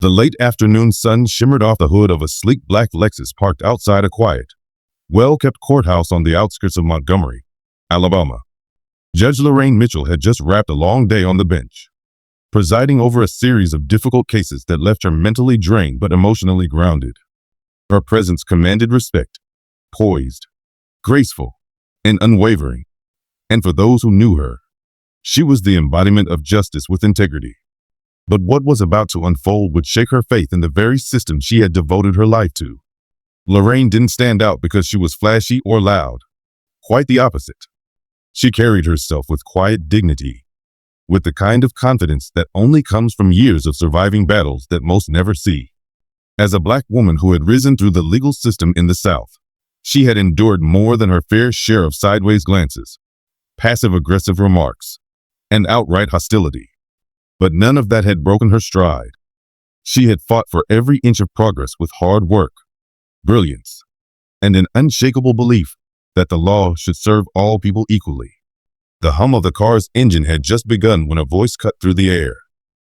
The late afternoon sun shimmered off the hood of a sleek black Lexus parked outside a quiet, well-kept courthouse on the outskirts of Montgomery, Alabama. Judge Lorraine Mitchell had just wrapped a long day on the bench, presiding over a series of difficult cases that left her mentally drained but emotionally grounded. Her presence commanded respect, poised, graceful, and unwavering. And for those who knew her, she was the embodiment of justice with integrity. But what was about to unfold would shake her faith in the very system she had devoted her life to. Lorraine didn't stand out because she was flashy or loud. Quite the opposite. She carried herself with quiet dignity, with the kind of confidence that only comes from years of surviving battles that most never see. As a black woman who had risen through the legal system in the South, she had endured more than her fair share of sideways glances, passive-aggressive remarks, and outright hostility. But none of that had broken her stride. She had fought for every inch of progress with hard work, brilliance, and an unshakable belief that the law should serve all people equally. The hum of the car's engine had just begun when a voice cut through the air,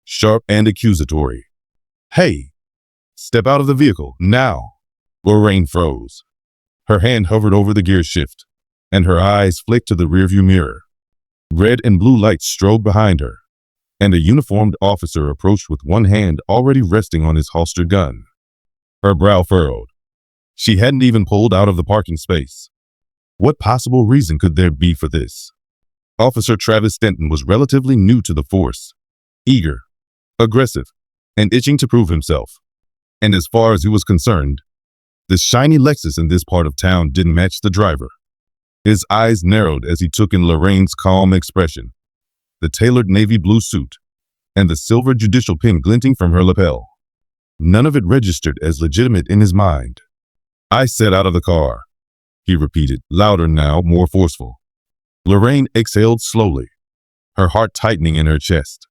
sharp and accusatory. "Hey, step out of the vehicle, now." Lorraine froze. Her hand hovered over the gear shift, and her eyes flicked to the rearview mirror. Red and blue lights strode behind her, and a uniformed officer approached with one hand already resting on his holstered gun. Her brow furrowed. She hadn't even pulled out of the parking space. What possible reason could there be for this? Officer Travis Denton was relatively new to the force, eager, aggressive, and itching to prove himself. And as far as he was concerned, the shiny Lexus in this part of town didn't match the driver. His eyes narrowed as he took in Lorraine's calm expression, the tailored navy blue suit, and the silver judicial pin glinting from her lapel. None of it registered as legitimate in his mind. "I said out of the car," he repeated, louder now, more forceful. Lorraine exhaled slowly, her heart tightening in her chest.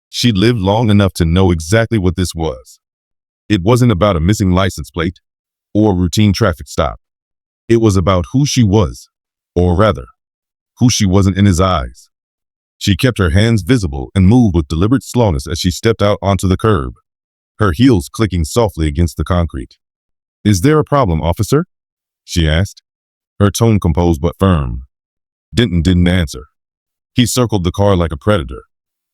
She'd lived long enough to know exactly what this was. It wasn't about a missing license plate or a routine traffic stop. It was about who she was, or rather, who she wasn't in his eyes. She kept her hands visible and moved with deliberate slowness as she stepped out onto the curb, her heels clicking softly against the concrete. "Is there a problem, officer?" she asked, her tone composed but firm. Denton didn't answer. He circled the car like a predator,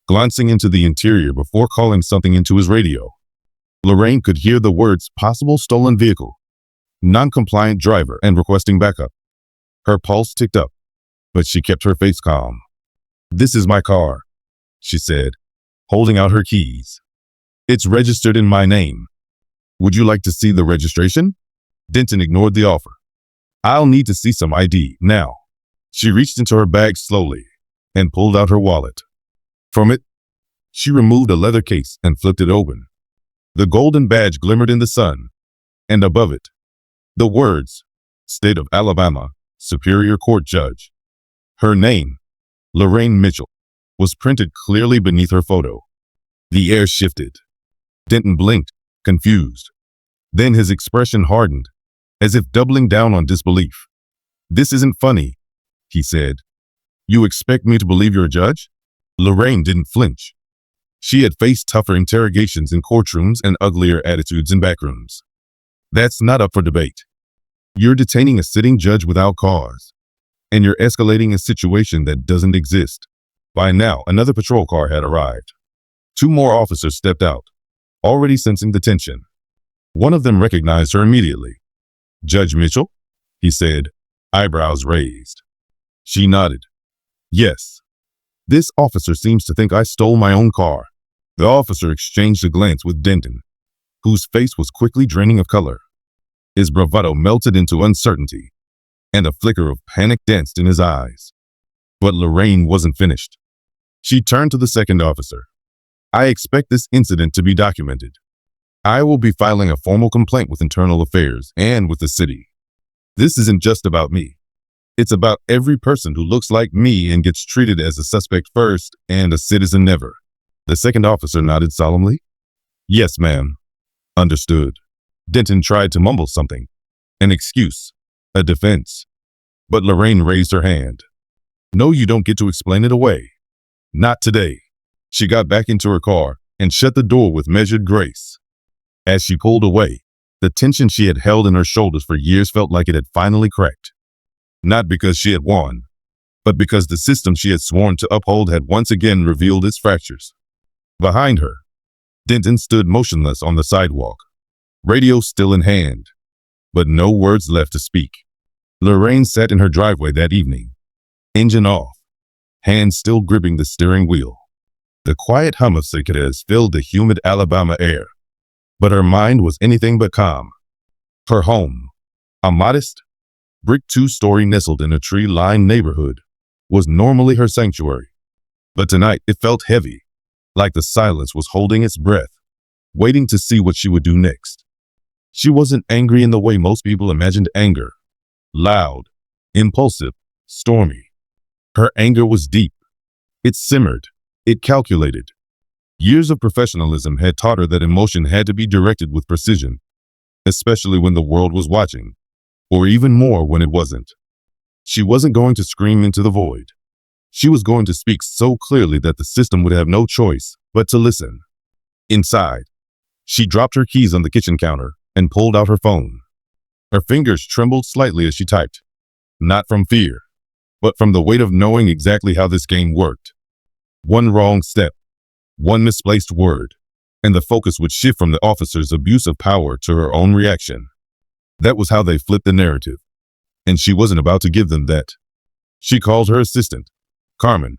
glancing into the interior before calling something into his radio. Lorraine could hear the words "possible stolen vehicle," "non-compliant driver," and "requesting backup." Her pulse ticked up, but she kept her face calm. "This is my car," she said, holding out her keys. "It's registered in my name. Would you like to see the registration?" Denton ignored the offer. "I'll need to see some ID now." She reached into her bag slowly and pulled out her wallet. From it, she removed a leather case and flipped it open. The golden badge glimmered in the sun, and above it, the words, "State of Alabama, Superior Court Judge." Her name, Lorraine Mitchell, was printed clearly beneath her photo. The air shifted. Denton blinked, confused. Then his expression hardened, as if doubling down on disbelief. "This isn't funny," he said. "You expect me to believe you're a judge?" Lorraine didn't flinch. She had faced tougher interrogations in courtrooms and uglier attitudes in backrooms. "That's not up for debate. You're detaining a sitting judge without cause, and you're escalating a situation that doesn't exist." By now, another patrol car had arrived. 2 more officers stepped out, already sensing the tension. One of them recognized her immediately. "Judge Mitchell?" he said, eyebrows raised. She nodded. "Yes. This officer seems to think I stole my own car." The officer exchanged a glance with Denton, whose face was quickly draining of color. His bravado melted into uncertainty, and a flicker of panic danced in his eyes. But Lorraine wasn't finished. She turned to the second officer. "I expect this incident to be documented. I will be filing a formal complaint with Internal Affairs and with the city. This isn't just about me. It's about every person who looks like me and gets treated as a suspect first and a citizen never." The second officer nodded solemnly. "Yes, ma'am." "Understood." Denton tried to mumble something. An excuse, a defense. But Lorraine raised her hand. "No, you don't get to explain it away. Not today." She got back into her car and shut the door with measured grace. As she pulled away, the tension she had held in her shoulders for years felt like it had finally cracked. Not because she had won, but because the system she had sworn to uphold had once again revealed its fractures. Behind her, Denton stood motionless on the sidewalk, radio still in hand, but no words left to speak. Lorraine sat in her driveway that evening, engine off, hands still gripping the steering wheel. The quiet hum of cicadas filled the humid Alabama air, but her mind was anything but calm. Her home, a modest, brick two-story nestled in a tree-lined neighborhood, was normally her sanctuary. But tonight it felt heavy, like the silence was holding its breath, waiting to see what she would do next. She wasn't angry in the way most people imagined anger. Loud, impulsive, stormy. Her anger was deep. It simmered. It calculated. Years of professionalism had taught her that emotion had to be directed with precision, especially when the world was watching, or even more when it wasn't. She wasn't going to scream into the void. She was going to speak so clearly that the system would have no choice but to listen. Inside, she dropped her keys on the kitchen counter and pulled out her phone. Her fingers trembled slightly as she typed, not from fear, but from the weight of knowing exactly how this game worked. One wrong step, one misplaced word, and the focus would shift from the officer's abuse of power to her own reaction. That was how they flipped the narrative, and she wasn't about to give them that. She called her assistant, Carmen,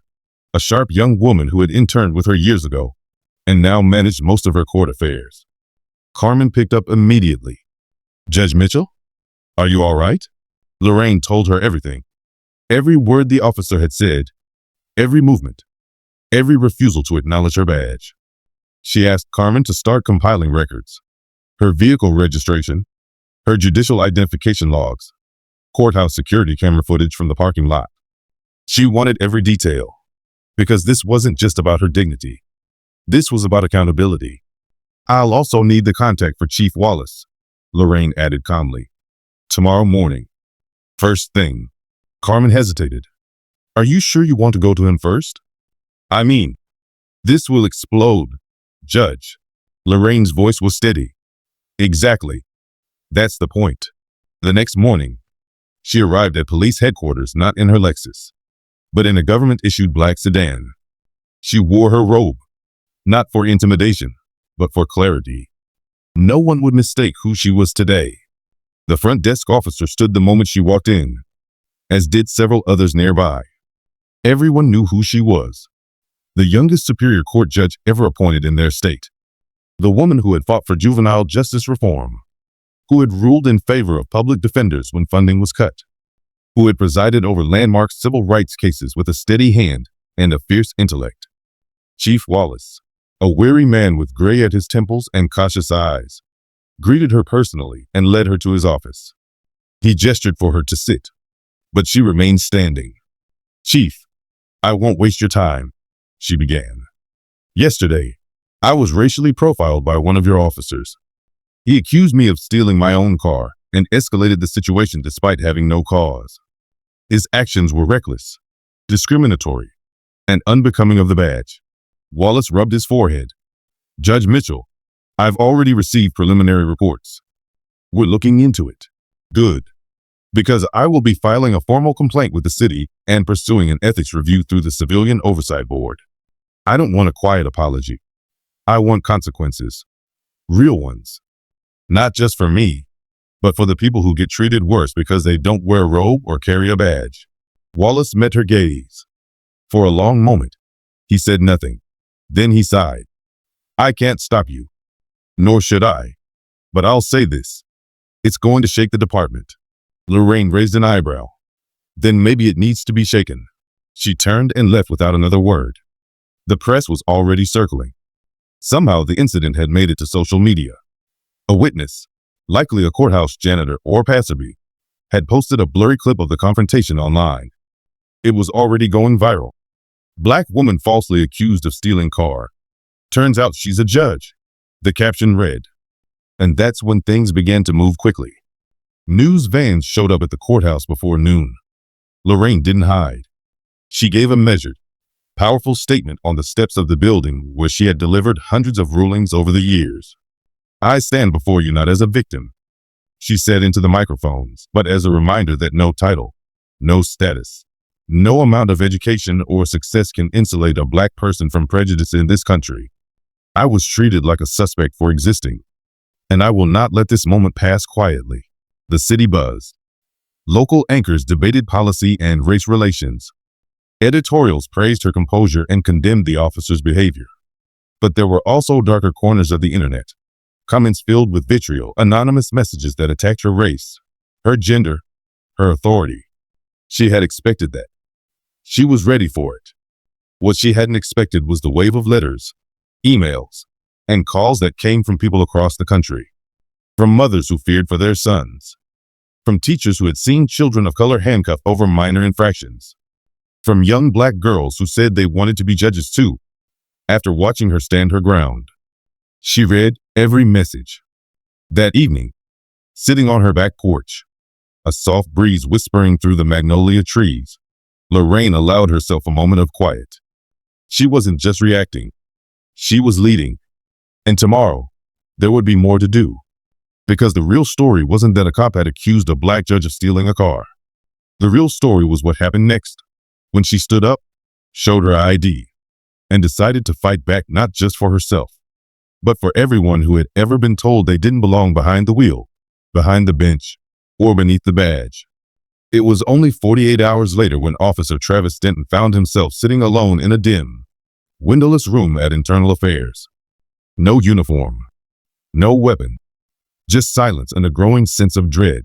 a sharp young woman who had interned with her years ago and now managed most of her court affairs. Carmen picked up immediately. "Judge Mitchell? Are you all right?" Lorraine told her everything. Every word the officer had said, every movement, every refusal to acknowledge her badge. She asked Carmen to start compiling records. Her vehicle registration, her judicial identification logs, courthouse security camera footage from the parking lot. She wanted every detail, because this wasn't just about her dignity. This was about accountability. "I'll also need the contact for Chief Wallace," Lorraine added calmly. "Tomorrow morning. First thing." Carmen hesitated. "Are you sure you want to go to him first?" "I mean, this will explode, Judge." Lorraine's voice was steady. "Exactly. That's the point." The next morning, she arrived at police headquarters not in her Lexus, but in a government-issued black sedan. She wore her robe, not for intimidation, but for clarity. No one would mistake who she was today. The front desk officer stood the moment she walked in, as did several others nearby. Everyone knew who she was. The youngest Superior Court judge ever appointed in their state. The woman who had fought for juvenile justice reform, who had ruled in favor of public defenders when funding was cut, who had presided over landmark civil rights cases with a steady hand and a fierce intellect. Chief Wallace, a weary man with gray at his temples and cautious eyes, greeted her personally and led her to his office. He gestured for her to sit, but she remained standing. "Chief, I won't waste your time," she began. "Yesterday, I was racially profiled by one of your officers. He accused me of stealing my own car and escalated the situation despite having no cause. His actions were reckless, discriminatory, and unbecoming of the badge." Wallace rubbed his forehead. "Judge Mitchell, I've already received preliminary reports. We're looking into it." "Good. Because I will be filing a formal complaint with the city and pursuing an ethics review through the Civilian Oversight Board. I don't want a quiet apology. I want consequences. Real ones. Not just for me, but for the people who get treated worse because they don't wear a robe or carry a badge." Wallace met her gaze. For a long moment, he said nothing. Then he sighed. "I can't stop you. Nor should I. But I'll say this. It's going to shake the department." Lorraine raised an eyebrow. "Then maybe it needs to be shaken." She turned and left without another word. The press was already circling. Somehow the incident had made it to social media. A witness, likely a courthouse janitor or passerby, had posted a blurry clip of the confrontation online. It was already going viral. "Black woman falsely accused of stealing car. Turns out she's a judge," the caption read. And that's when things began to move quickly. News vans showed up at the courthouse before noon. Lorraine didn't hide. She gave a measured, powerful statement on the steps of the building where she had delivered hundreds of rulings over the years. I stand before you not as a victim, she said into the microphones, but as a reminder that no title, no status, no amount of education or success can insulate a black person from prejudice in this country. I was treated like a suspect for existing, and I will not let this moment pass quietly. The city buzzed. Local anchors debated policy and race relations. Editorials praised her composure and condemned the officer's behavior. But there were also darker corners of the internet. Comments filled with vitriol, anonymous messages that attacked her race, her gender, her authority. She had expected that. She was ready for it. What she hadn't expected was the wave of letters, emails, and calls that came from people across the country. From mothers who feared for their sons. From teachers who had seen children of color handcuffed over minor infractions. From young black girls who said they wanted to be judges too, after watching her stand her ground. She read every message. That evening, sitting on her back porch, a soft breeze whispering through the magnolia trees, Lorraine allowed herself a moment of quiet. She wasn't just reacting. She was leading. And tomorrow, there would be more to do. Because the real story wasn't that a cop had accused a black judge of stealing a car. The real story was what happened next, when she stood up, showed her ID, and decided to fight back not just for herself, but for everyone who had ever been told they didn't belong behind the wheel, behind the bench, or beneath the badge. It was only 48 hours later when Officer Travis Denton found himself sitting alone in a dim, windowless room at Internal Affairs. No uniform, no weapon, just silence and a growing sense of dread.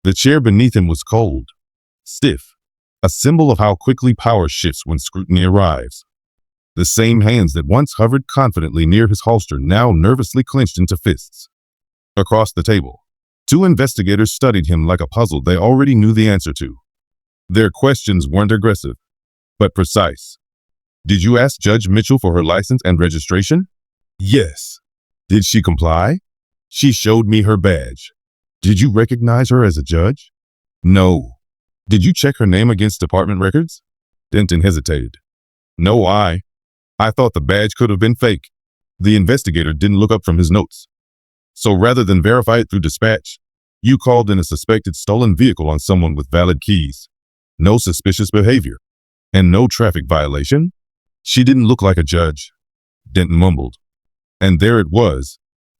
The chair beneath him was cold, stiff, a symbol of how quickly power shifts when scrutiny arrives. The same hands that once hovered confidently near his holster now nervously clenched into fists. Across the table, two investigators studied him like a puzzle they already knew the answer to. Their questions weren't aggressive, but precise. Did you ask Judge Mitchell for her license and registration? Yes. Did she comply? She showed me her badge. Did you recognize her as a judge? No. Did you check her name against department records? Denton hesitated. No, I thought the badge could have been fake. The investigator didn't look up from his notes. So rather than verify it through dispatch, you called in a suspected stolen vehicle on someone with valid keys. No suspicious behavior. And no traffic violation? She didn't look like a judge, Denton mumbled. And there it was,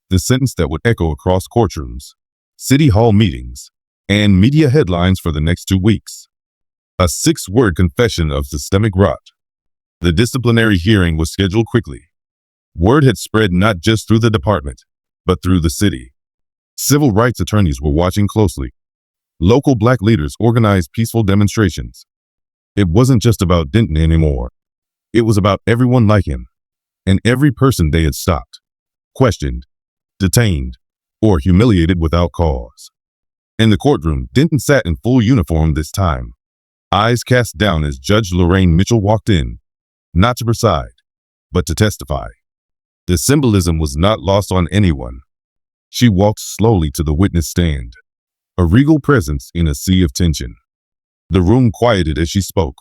the sentence that would echo across courtrooms, city hall meetings, and media headlines for the next 2 weeks. A 6-word confession of systemic rot. The disciplinary hearing was scheduled quickly. Word had spread not just through the department, but through the city. Civil rights attorneys were watching closely. Local black leaders organized peaceful demonstrations. It wasn't just about Denton anymore. It was about everyone like him, and every person they had stopped, questioned, detained, or humiliated without cause. In the courtroom, Denton sat in full uniform this time, eyes cast down as Judge Lorraine Mitchell walked in, not to preside, but to testify. The symbolism was not lost on anyone. She walked slowly to the witness stand, a regal presence in a sea of tension. The room quieted as she spoke.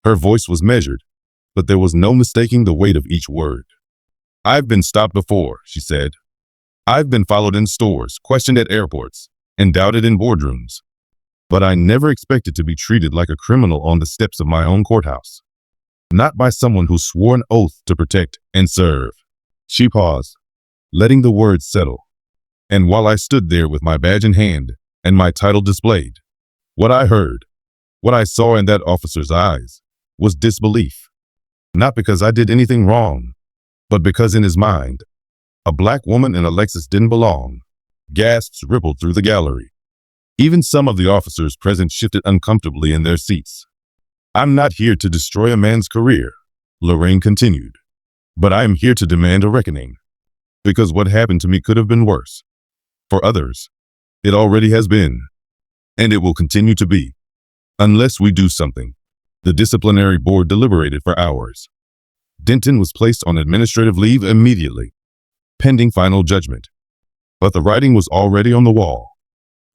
Her voice was measured, but there was no mistaking the weight of each word. I've been stopped before, she said. I've been followed in stores, questioned at airports, and doubted in boardrooms. But I never expected to be treated like a criminal on the steps of my own courthouse. Not by someone who swore an oath to protect and serve. She paused, letting the words settle. And while I stood there with my badge in hand and my title displayed, what I heard, what I saw in that officer's eyes, was disbelief. Not because I did anything wrong, but because in his mind, a black woman in a Lexus didn't belong. Gasps rippled through the gallery. Even some of the officers present shifted uncomfortably in their seats. I'm not here to destroy a man's career, Lorraine continued, but I am here to demand a reckoning. Because what happened to me could have been worse. For others, it already has been, and it will continue to be. Unless we do something. The disciplinary board deliberated for hours. Denton was placed on administrative leave immediately, pending final judgment. But the writing was already on the wall.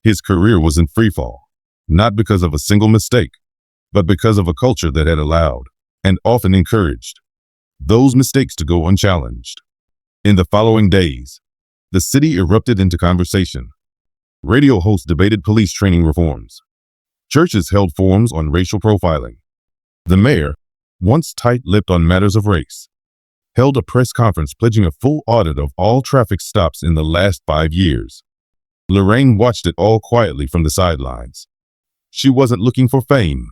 His career was in freefall, not because of a single mistake, but because of a culture that had allowed, and often encouraged, those mistakes to go unchallenged. In the following days, The city erupted into conversation. Radio hosts debated police training reforms. Churches held forums on racial profiling. The mayor, once tight-lipped on matters of race, held a press conference pledging a full audit of all traffic stops in the last 5 years. Lorraine watched it all quietly from the sidelines. She wasn't looking for fame,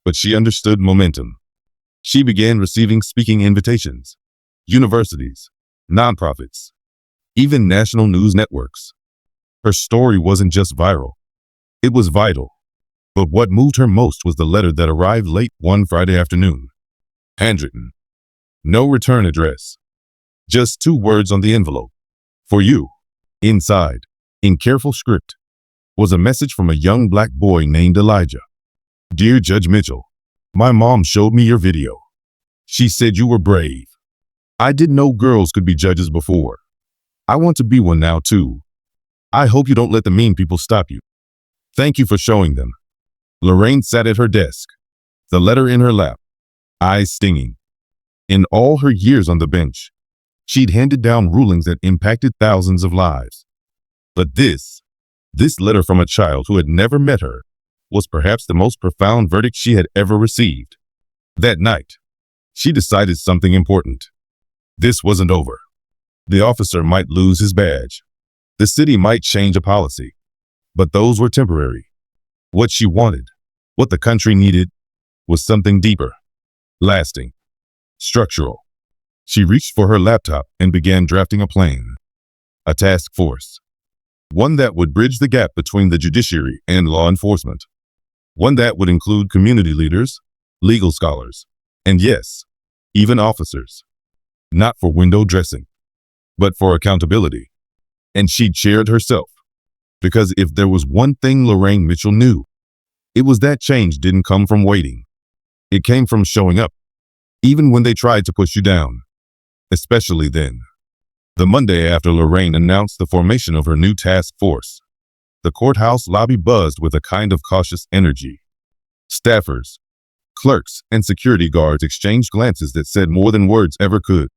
but she understood momentum. She began receiving speaking invitations. Universities, nonprofits, even national news networks. Her story wasn't just viral. It was vital. But what moved her most was the letter that arrived late one Friday afternoon. Handwritten. No return address. Just 2 words on the envelope. For you. Inside, in careful script, was a message from a young black boy named Elijah. Dear Judge Mitchell, my mom showed me your video. She said you were brave. I didn't know girls could be judges before. I want to be one now too. I hope you don't let the mean people stop you. Thank you for showing them. Lorraine sat at her desk, the letter in her lap, eyes stinging. In all her years on the bench, she'd handed down rulings that impacted thousands of lives. But this letter from a child who had never met her, was perhaps the most profound verdict she had ever received. That night, she decided something important. This wasn't over. The officer might lose his badge. The city might change a policy. But those were temporary. What she wanted, what the country needed, was something deeper, lasting, structural. She reached for her laptop and began drafting a plan. A task force. One that would bridge the gap between the judiciary and law enforcement. One that would include community leaders, legal scholars, and yes, even officers. Not for window dressing, but for accountability. And she'd shared herself. Because if there was one thing Lorraine Mitchell knew, it was that change didn't come from waiting. It came from showing up, even when they tried to push you down. Especially then. The Monday after Lorraine announced the formation of her new task force, the courthouse lobby buzzed with a kind of cautious energy. Staffers, clerks, and security guards exchanged glances that said more than words ever could.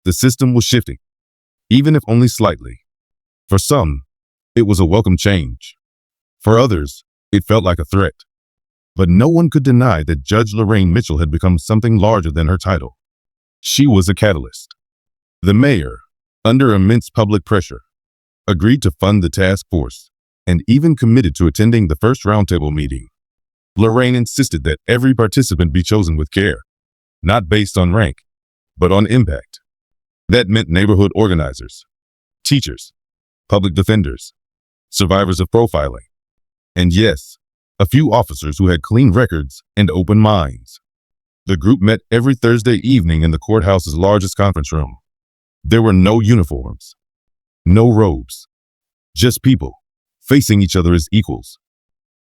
The system was shifting, even if only slightly. For some, it was a welcome change. For others, it felt like a threat. But no one could deny that Judge Lorraine Mitchell had become something larger than her title. She was a catalyst. The mayor, under immense public pressure, agreed to fund the task force and even committed to attending the first roundtable meeting. Lorraine insisted that every participant be chosen with care, not based on rank, but on impact. That meant neighborhood organizers, teachers, public defenders, survivors of profiling, and yes, a few officers who had clean records and open minds. The group met every Thursday evening in the courthouse's largest conference room. There were no uniforms, no robes, just people facing each other as equals.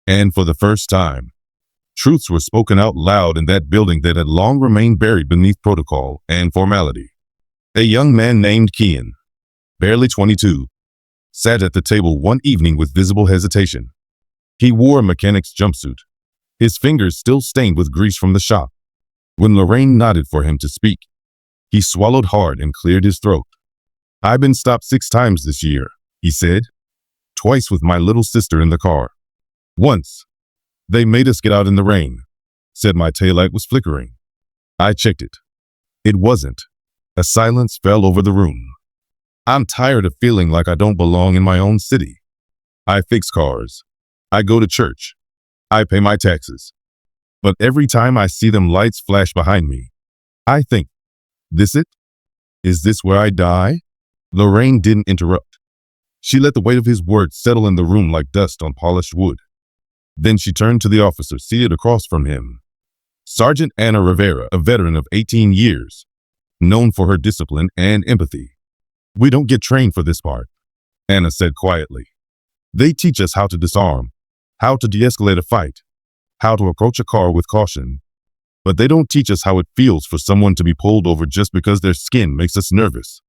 And for the first time, truths were spoken out loud in that building that had long remained buried beneath protocol and formality. A young man named Kian, barely 22, sat at the table one evening with visible hesitation. He wore a mechanic's jumpsuit, his fingers still stained with grease from the shop. When Lorraine nodded for him to speak, he swallowed hard and cleared his throat. I've been stopped 6 times this year, he said. Twice with my little sister in the car. Once, they made us get out in the rain, said my taillight was flickering. I checked it. It wasn't. A silence fell over the room. I'm tired of feeling like I don't belong in my own city. I fix cars. I go to church. I pay my taxes. But every time I see them lights flash behind me, I think, this it? Is this where I die? Lorraine didn't interrupt. She let the weight of his words settle in the room like dust on polished wood. Then she turned to the officer seated across from him. Sergeant Anna Rivera, a veteran of 18 years, known for her discipline and empathy. We don't get trained for this part, Anna said quietly. They teach us how to disarm, how to de-escalate a fight, how to approach a car with caution. But they don't teach us how it feels for someone to be pulled over just because their skin makes us nervous.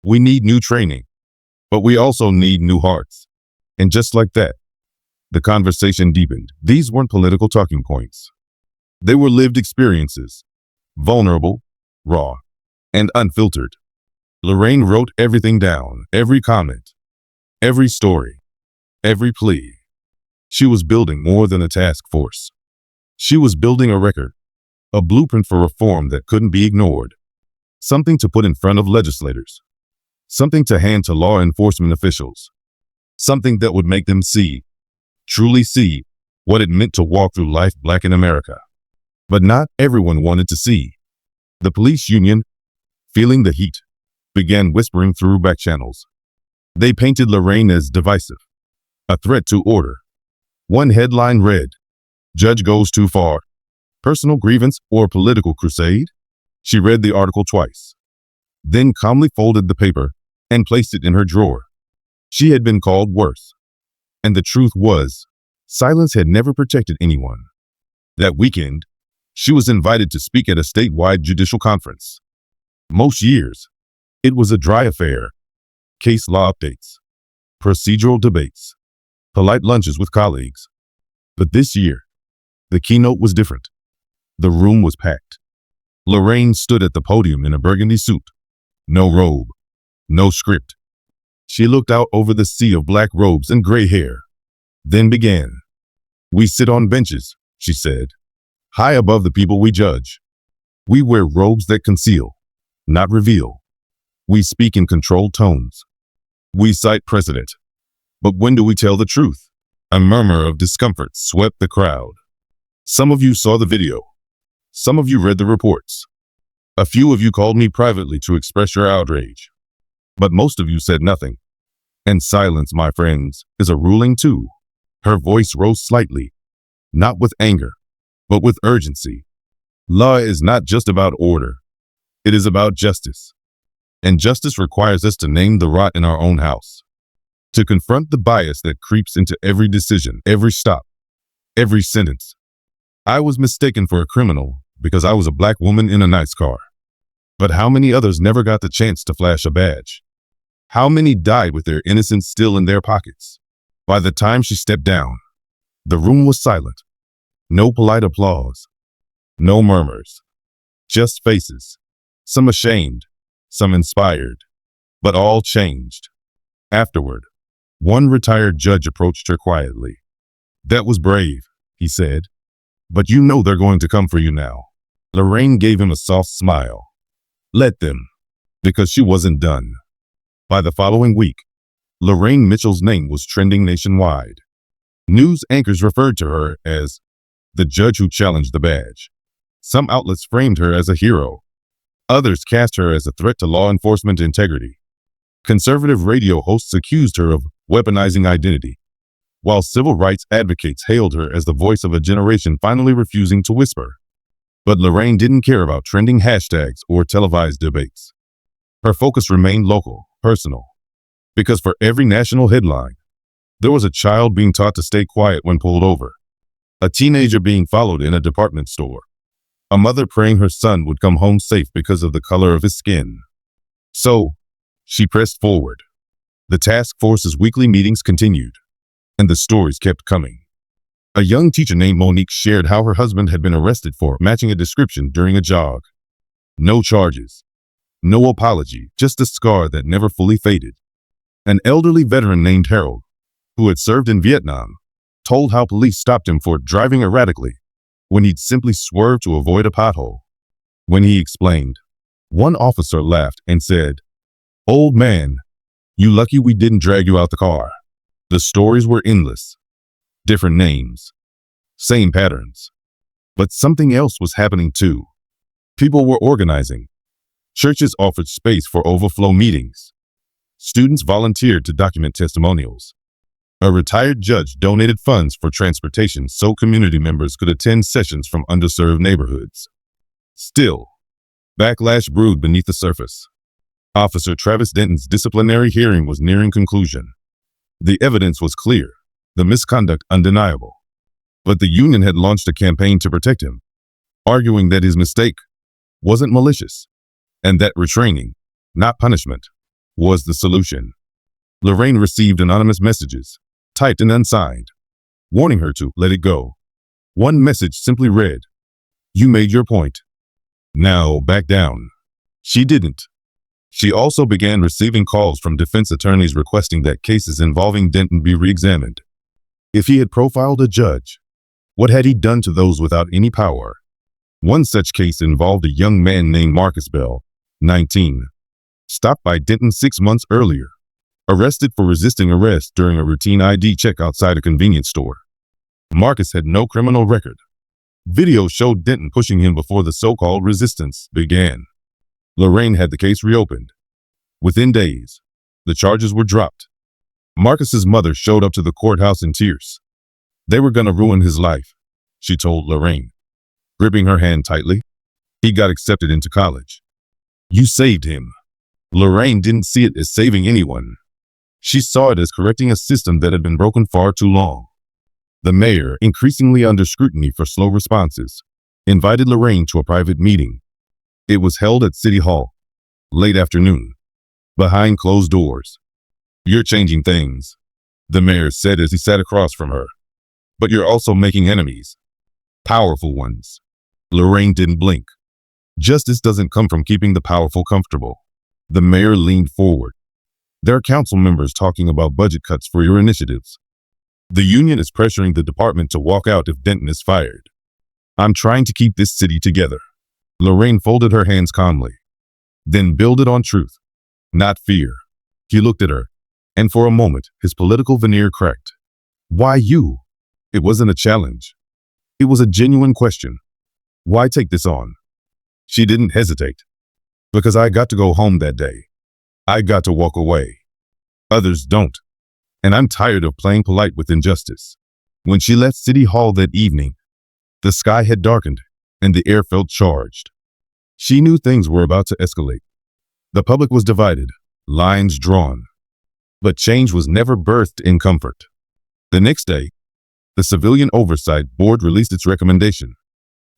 We need new training, but we also need new hearts. And just like that, the conversation deepened. These weren't political talking points. They were lived experiences, vulnerable, raw, and unfiltered. Lorraine wrote everything down, every comment, every story, every plea. She was building more than a task force. She was building a record, a blueprint for reform that couldn't be ignored, something to put in front of legislators, something to hand to law enforcement officials, something that would make them see, truly see, what it meant to walk through life black in America. But not everyone wanted to see. The police union, feeling the heat, began whispering through back channels. They painted Lorraine as divisive, a threat to order. One headline read, "Judge goes too far. Personal grievance or political crusade?" She read the article twice, then calmly folded the paper and placed it in her drawer. She had been called worse. And the truth was, silence had never protected anyone. That weekend, she was invited to speak at a statewide judicial conference. Most years, it was a dry affair. Case law updates, procedural debates, polite lunches with colleagues. But this year, the keynote was different. The room was packed. Lorraine stood at the podium in a burgundy suit. No robe, no script. She looked out over the sea of black robes and gray hair, then began. "We sit on benches," she said, "high above the people we judge. We wear robes that conceal, not reveal. We speak in controlled tones. We cite precedent. But when do we tell the truth?" A murmur of discomfort swept the crowd. Some of you saw the video. Some of you read the reports. A few of you called me privately to express your outrage. But most of you said nothing. And silence, my friends, is a ruling too. Her voice rose slightly, not with anger, but with urgency. Law is not just about order. It is about justice. And justice requires us to name the rot in our own house, to confront the bias that creeps into every decision, every stop, every sentence. I was mistaken for a criminal because I was a black woman in a nice car. But how many others never got the chance to flash a badge? How many died with their innocence still in their pockets? By the time she stepped down, the room was silent. No polite applause, no murmurs, just faces, some ashamed, some inspired, but all changed. Afterward, one retired judge approached her quietly. "That was brave," he said, "but you know they're going to come for you now." Lorraine gave him a soft smile. Let them, because she wasn't done. By the following week, Lorraine Mitchell's name was trending nationwide. News anchors referred to her as the judge who challenged the badge. Some outlets framed her as a hero. Others cast her as a threat to law enforcement integrity. Conservative radio hosts accused her of weaponizing identity, while civil rights advocates hailed her as the voice of a generation finally refusing to whisper. But Lorraine didn't care about trending hashtags or televised debates. Her focus remained local, personal, because for every national headline, there was a child being taught to stay quiet when pulled over, a teenager being followed in a department store, a mother praying her son would come home safe because of the color of his skin. So, she pressed forward. The task force's weekly meetings continued, and the stories kept coming. A young teacher named Monique shared how her husband had been arrested for matching a description during a jog. No charges, no apology, just a scar that never fully faded. An elderly veteran named Harold, who had served in Vietnam, told how police stopped him for driving erratically when he'd simply swerved to avoid a pothole. When he explained, one officer laughed and said, "Old man, you lucky we didn't drag you out the car." The stories were endless. Different names, same patterns. But something else was happening too. People were organizing. Churches offered space for overflow meetings. Students volunteered to document testimonials. A retired judge donated funds for transportation so community members could attend sessions from underserved neighborhoods. Still, backlash brewed beneath the surface. Officer Travis Denton's disciplinary hearing was nearing conclusion. The evidence was clear, the misconduct undeniable. But the union had launched a campaign to protect him, arguing that his mistake wasn't malicious, and that retraining, not punishment, was the solution. Lorraine received anonymous messages, typed and unsigned, warning her to let it go. One message simply read, "You made your point. Now back down." She didn't. She also began receiving calls from defense attorneys requesting that cases involving Denton be re-examined. If he had profiled a judge, what had he done to those without any power? One such case involved a young man named Marcus Bell, 19, stopped by Denton 6 months earlier, arrested for resisting arrest during a routine ID check outside a convenience store. Marcus had no criminal record. Video showed Denton pushing him before the so-called resistance began. Lorraine had the case reopened. Within days, the charges were dropped. Marcus's mother showed up to the courthouse in tears. They were going to ruin his life, she told Lorraine, gripping her hand tightly. He got accepted into college. You saved him. Lorraine didn't see it as saving anyone. She saw it as correcting a system that had been broken far too long. The mayor, increasingly under scrutiny for slow responses, invited Lorraine to a private meeting. It was held at City Hall, late afternoon, behind closed doors. You're changing things, the mayor said as he sat across from her. But you're also making enemies. Powerful ones. Lorraine didn't blink. Justice doesn't come from keeping the powerful comfortable. The mayor leaned forward. There are council members talking about budget cuts for your initiatives. The union is pressuring the department to walk out if Denton is fired. I'm trying to keep this city together. Lorraine folded her hands calmly. Then build it on truth, not fear. He looked at her, and for a moment, his political veneer cracked. Why you? It wasn't a challenge. It was a genuine question. Why take this on? She didn't hesitate. Because I got to go home that day. I got to walk away. Others don't. And I'm tired of playing polite with injustice. When she left City Hall that evening, the sky had darkened and the air felt charged. She knew things were about to escalate. The public was divided, lines drawn. But change was never birthed in comfort. The next day, the Civilian Oversight Board released its recommendation.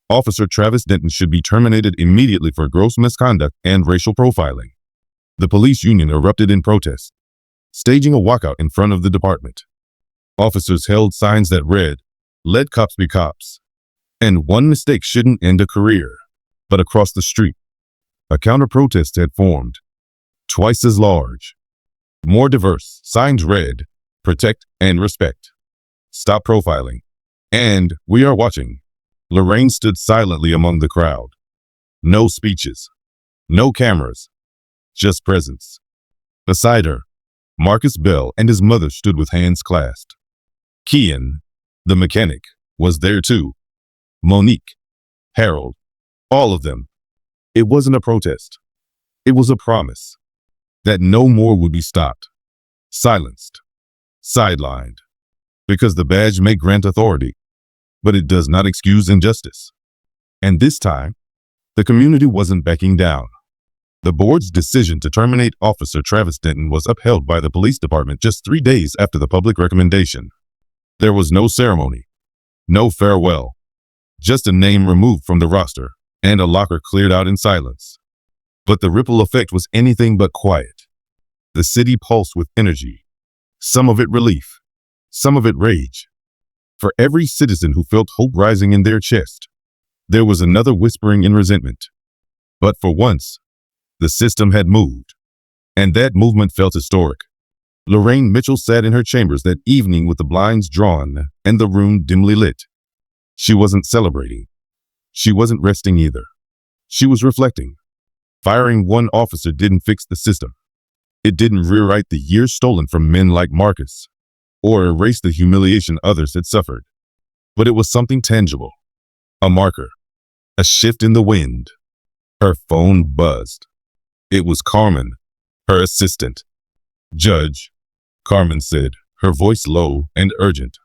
Officer Travis Denton should be terminated immediately for gross misconduct and racial profiling. The police union erupted in protest, staging a walkout in front of the department. Officers held signs that read, "Let cops be cops," and one mistake shouldn't end a career. But across the street, a counter-protest had formed, twice as large, more diverse. Signs read, "Protect and respect. Stop profiling." And "We are watching." Lorraine stood silently among the crowd. No speeches, no cameras, just presence. Beside her, Marcus Bell and his mother stood with hands clasped. Kian, the mechanic, was there too. Monique, Harold, all of them. It wasn't a protest. It was a promise that no more would be stopped, silenced, sidelined. Because the badge may grant authority, but it does not excuse injustice. And this time, the community wasn't backing down. The board's decision to terminate Officer Travis Denton was upheld by the police department just 3 days after the public recommendation. There was no ceremony, no farewell, just a name removed from the roster and a locker cleared out in silence. But the ripple effect was anything but quiet. The city pulsed with energy, some of it relief, some of it rage. For every citizen who felt hope rising in their chest, there was another whispering in resentment. But for once, the system had moved, and that movement felt historic. Lorraine Mitchell sat in her chambers that evening with the blinds drawn and the room dimly lit. She wasn't celebrating. She wasn't resting either. She was reflecting. Firing one officer didn't fix the system. It didn't rewrite the years stolen from men like Marcus, or erase the humiliation others had suffered. But it was something tangible, a marker, a shift in the wind. Her phone buzzed. It was Carmen, her assistant. "Judge," Carmen said, her voice low and urgent.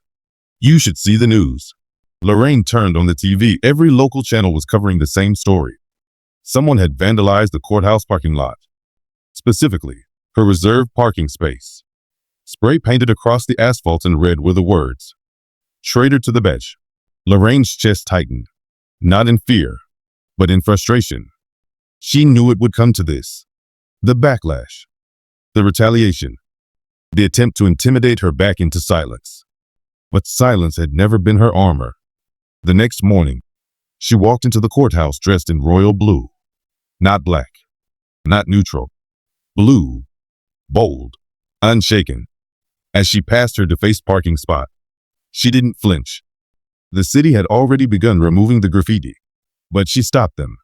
"You should see the news." Lorraine turned on the TV. Every local channel was covering the same story. Someone had vandalized the courthouse parking lot, specifically her reserved parking space. Spray painted across the asphalt in red were the words, "Traitor to the badge." Lorraine's chest tightened, not in fear, but in frustration. She knew it would come to this. The backlash, the retaliation, the attempt to intimidate her back into silence. But silence had never been her armor. The next morning, she walked into the courthouse dressed in royal blue. Not black, not neutral, blue, bold, unshaken. As she passed her defaced parking spot, she didn't flinch. The city had already begun removing the graffiti, but she stopped them.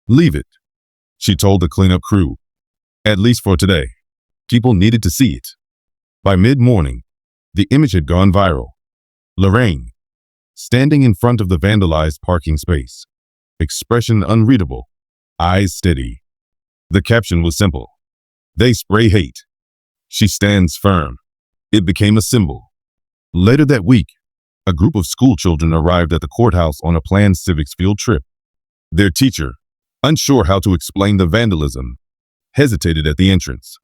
"Leave it," she told the cleanup crew. "At least for today." People needed to see it. By mid-morning, the image had gone viral. Lorraine, standing in front of the vandalized parking space, expression unreadable, eyes steady. The caption was simple: "They spray hate. She stands firm." It became a symbol. Later that week, a group of school children arrived at the courthouse on a planned civics field trip. Their teacher, unsure how to explain the vandalism, hesitated at the entrance.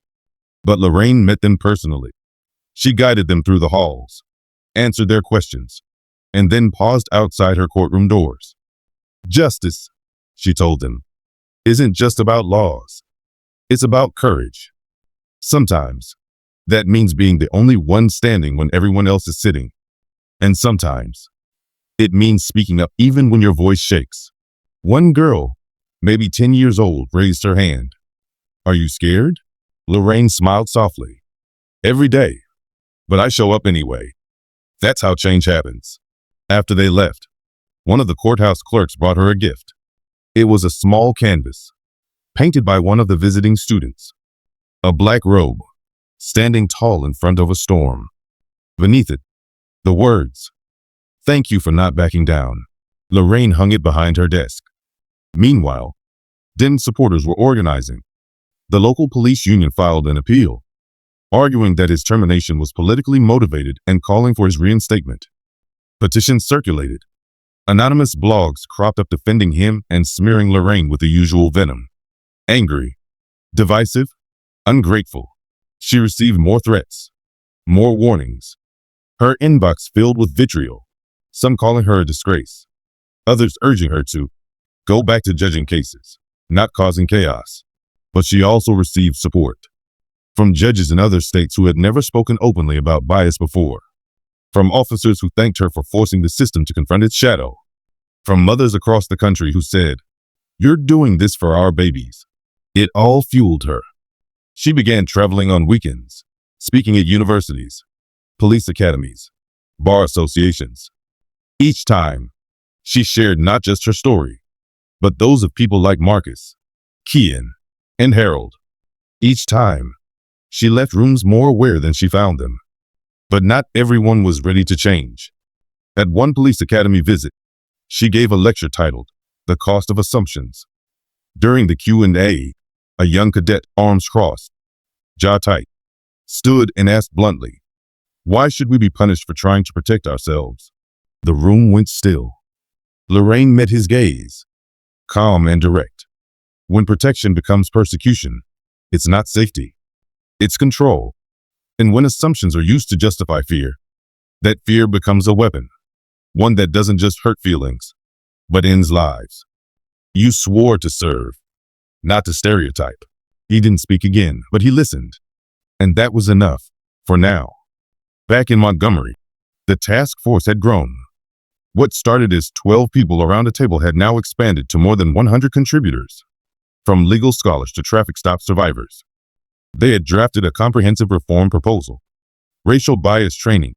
But Lorraine met them personally. She guided them through the halls, answered their questions, and then paused outside her courtroom doors. "Justice," she told them, "isn't just about laws. It's about courage. Sometimes that means being the only one standing when everyone else is sitting. And sometimes it means speaking up even when your voice shakes." One girl, maybe 10 years old, raised her hand. "Are you scared?" Lorraine smiled softly. "Every day, but I show up anyway." That's how change happens. After they left, one of the courthouse clerks brought her a gift. It was a small canvas, painted by one of the visiting students. A black robe, standing tall in front of a storm. Beneath it, the words, "Thank you for not backing down." Lorraine hung it behind her desk. Meanwhile, Denton's supporters were organizing. The local police union filed an appeal, arguing that his termination was politically motivated and calling for his reinstatement. Petitions circulated. Anonymous blogs cropped up defending him and smearing Lorraine with the usual venom. Angry, divisive, ungrateful, she received more threats, more warnings. Her inbox filled with vitriol, some calling her a disgrace, others urging her to go back to judging cases, not causing chaos. But she also received support from judges in other states who had never spoken openly about bias before, from officers who thanked her for forcing the system to confront its shadow, from mothers across the country who said, "You're doing this for our babies." It all fueled her. She began traveling on weekends, speaking at universities, police academies, bar associations. Each time, she shared not just her story, but those of people like Marcus, Kian, and Harold. Each time, she left rooms more aware than she found them. But not everyone was ready to change. At one police academy visit, she gave a lecture titled, "The Cost of Assumptions." During the Q&A, a young cadet, arms crossed, jaw tight, stood and asked bluntly, "Why should we be punished for trying to protect ourselves?" The room went still. Lorraine met his gaze, calm and direct. When protection becomes persecution, it's not safety, it's control. And when assumptions are used to justify fear, that fear becomes a weapon, one that doesn't just hurt feelings, but ends lives. "You swore to serve, not to stereotype." He didn't speak again, but he listened. And that was enough, for now. Back in Montgomery, the task force had grown. What started as 12 people around a table had now expanded to more than 100 contributors, from legal scholars to traffic stop survivors. They had drafted a comprehensive reform proposal: racial bias training,